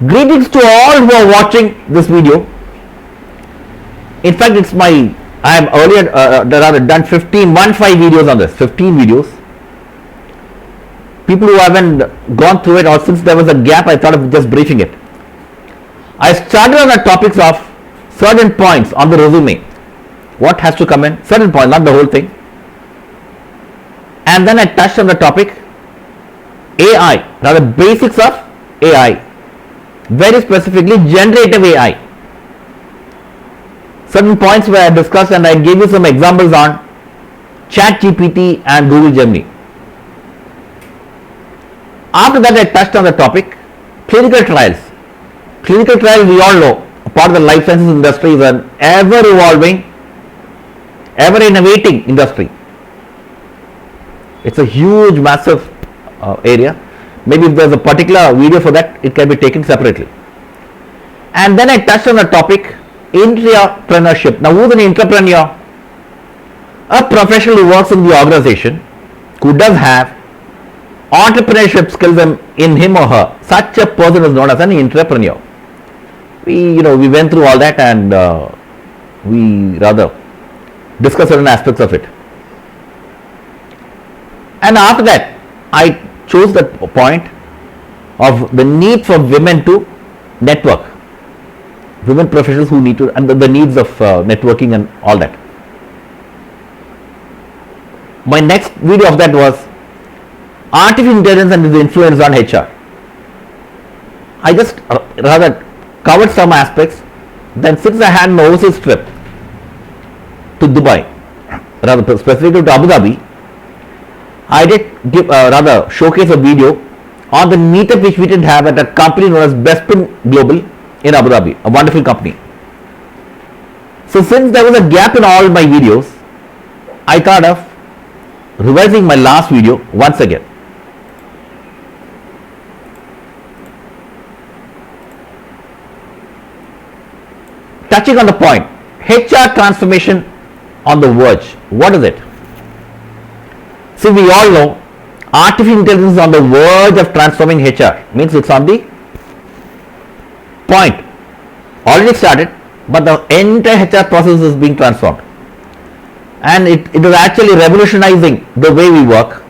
Greetings to all who are watching this video. In fact, I have earlier done 15 videos on this, 15 videos. People who haven't gone through it, or since there was a gap, I thought of just briefing it. I started on the topics of certain points on the resume. What has to come in, certain points, not the whole thing. And then I touched on the topic AI, now the basics of AI. Very specifically generative AI. Certain points were I discussed, and I gave you some examples on ChatGPT and Google Gemini. After that, I touched on the topic clinical trials. Clinical trials, we all know, part of the life sciences industry is an ever evolving, ever innovating industry. It's a huge, massive area. Maybe if there's a particular video for that, it can be taken separately. And then I touched on the topic entrepreneurship. Now, who's an entrepreneur? A professional who works in the organization who does have entrepreneurship skills in him or her. Such a person is known as an entrepreneur. We went through all that, and we rather discussed certain aspects of it. And after that, I chose the point of the need for women to network, women professionals who need to, and the needs of networking and all that. My next video of that was artificial intelligence and its influence on HR. I just rather covered some aspects. Then, since I had an overseas trip to Dubai, rather specifically to Abu Dhabi, I did showcase a video on the meetup which we did have at a company known as Bestpin Global in Abu Dhabi, a wonderful company. So since there was a gap in all my videos, I thought of revising my last video once again. Touching on the point, HR transformation on the verge. What is it? See, we all know artificial intelligence is on the verge of transforming HR. Means it's on the point. Already started, but the entire HR process is being transformed. And it is actually revolutionizing the way we work.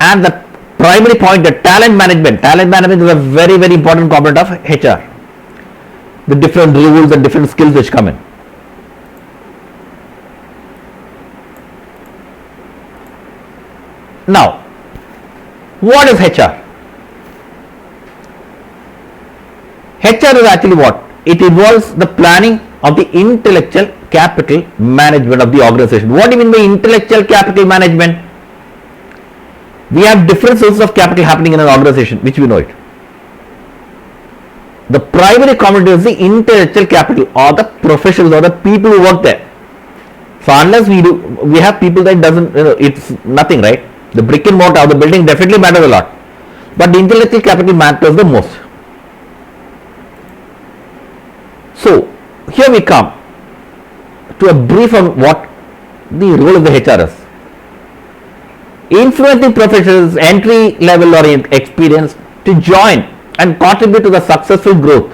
And the primary point, the talent management. Talent management is a very, very important component of HR. The different rules and different skills which come in. Now, what is HR? HR is actually what? It involves the planning of the intellectual capital management of the organization. What do you mean by intellectual capital management? We have different sources of capital happening in an organization, which we know it. The primary component is the intellectual capital, or the professionals, or the people who work there. So unless we have people that doesn't, it's nothing, right? The brick and mortar of the building definitely matters a lot, but the intellectual capital matters the most. So here we come to a brief on what the role of the HR is. Influencing professionals, entry level or experience, to join and contribute to the successful growth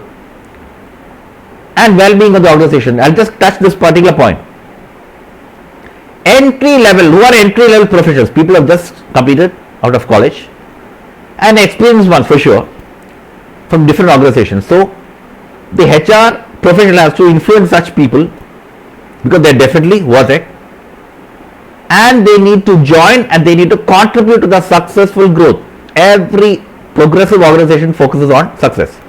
and well-being of the organization. I'll just touch this particular point. Entry level, who are entry level professionals? People have just completed out of college, and experienced ones for sure from different organizations. So the HR professional has to influence such people because they're definitely worth it, and they need to join and they need to contribute to the successful growth. Every progressive organization focuses on success.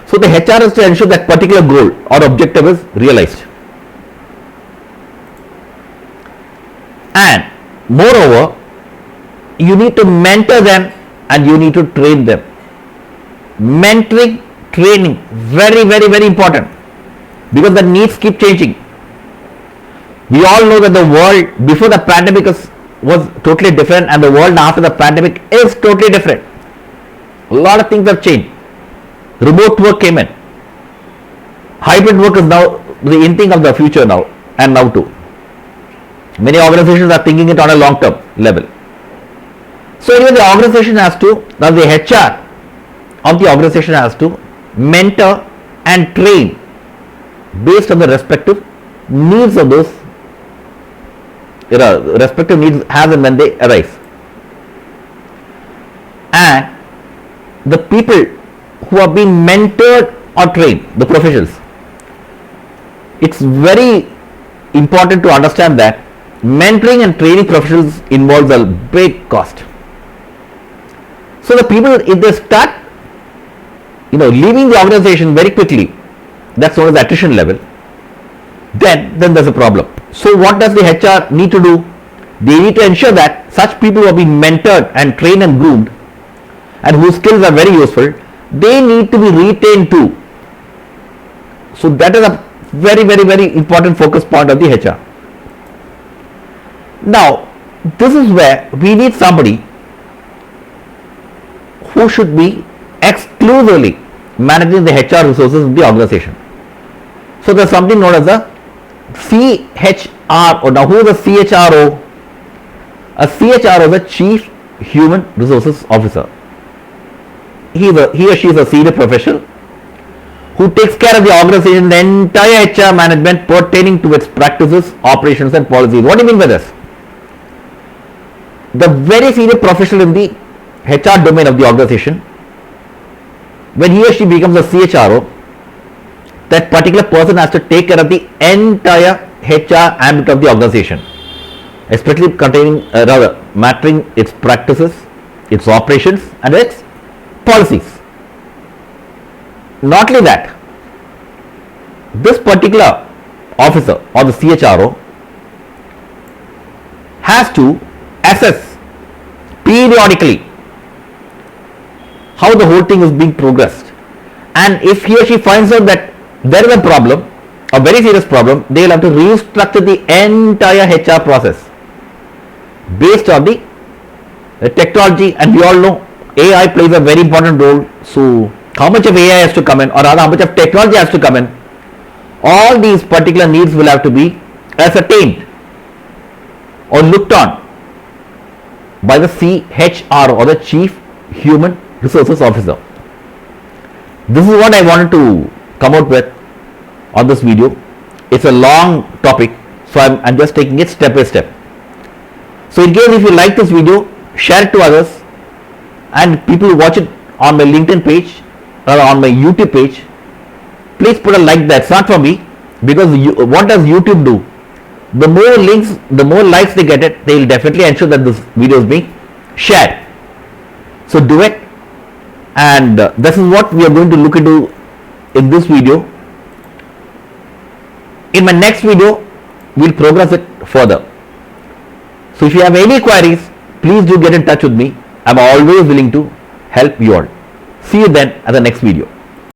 So the HR is to ensure that particular goal or objective is realized. And moreover, you need to mentor them and you need to train them. Mentoring, training, very, very, very important, because the needs keep changing. We all know that the world before the pandemic was totally different, and the world after the pandemic is totally different. A lot of things have changed. Remote work came in. Hybrid work is now the in thing of the future now, and now too. Many organizations are thinking it on a long term level. So anyway, the organization has to, now the HR of the organization has to mentor and train based on the respective needs of those respective needs as and when they arise. And the people who are being mentored or trained, the professionals, it's very important to understand that mentoring and training professionals involves a big cost. So the people, if they start leaving the organization very quickly, that's known as the attrition level, then there's a problem. So what does the HR need to do? They need to ensure that such people who are being mentored and trained and groomed and whose skills are very useful, they need to be retained too. So that is a very, very, very important focus point of the HR. Now, this is where we need somebody who should be exclusively managing the HR resources of the organization. So there's something known as a CHRO. Now, who is a CHRO? A CHRO is a Chief Human Resources Officer. He or she is a senior professional who takes care of the organization, the entire HR management pertaining to its practices, operations and policies. What do you mean by this? The very senior professional in the HR domain of the organization, when he or she becomes a CHRO, that particular person has to take care of the entire HR ambit of the organization, especially mattering its practices, its operations and its policies. Not only that, this particular officer or the CHRO has to assess periodically how the whole thing is being progressed, and if he or she finds out that there is a problem, a very serious problem, they will have to restructure the entire HR process based on the technology. And we all know AI plays a very important role. So how much of AI has to come in, or rather how much of technology has to come in, all these particular needs will have to be ascertained or looked on by the CHRO or the Chief Human Resources Officer. This is what I wanted to come out with on this video. It's a long topic, so I'm just taking it step by step. So in case if you like this video, share it to others, and people who watch it on my LinkedIn page or on my YouTube page, please put a like there. It's not for me, because what does YouTube do? The more links, the more likes they get it, they will definitely ensure that this video is being shared. So do it, and this is what we are going to look into in this video. In my next video, we'll progress it further. So if you have any queries, please do get in touch with me. I'm always willing to help you all. See you then at the next video.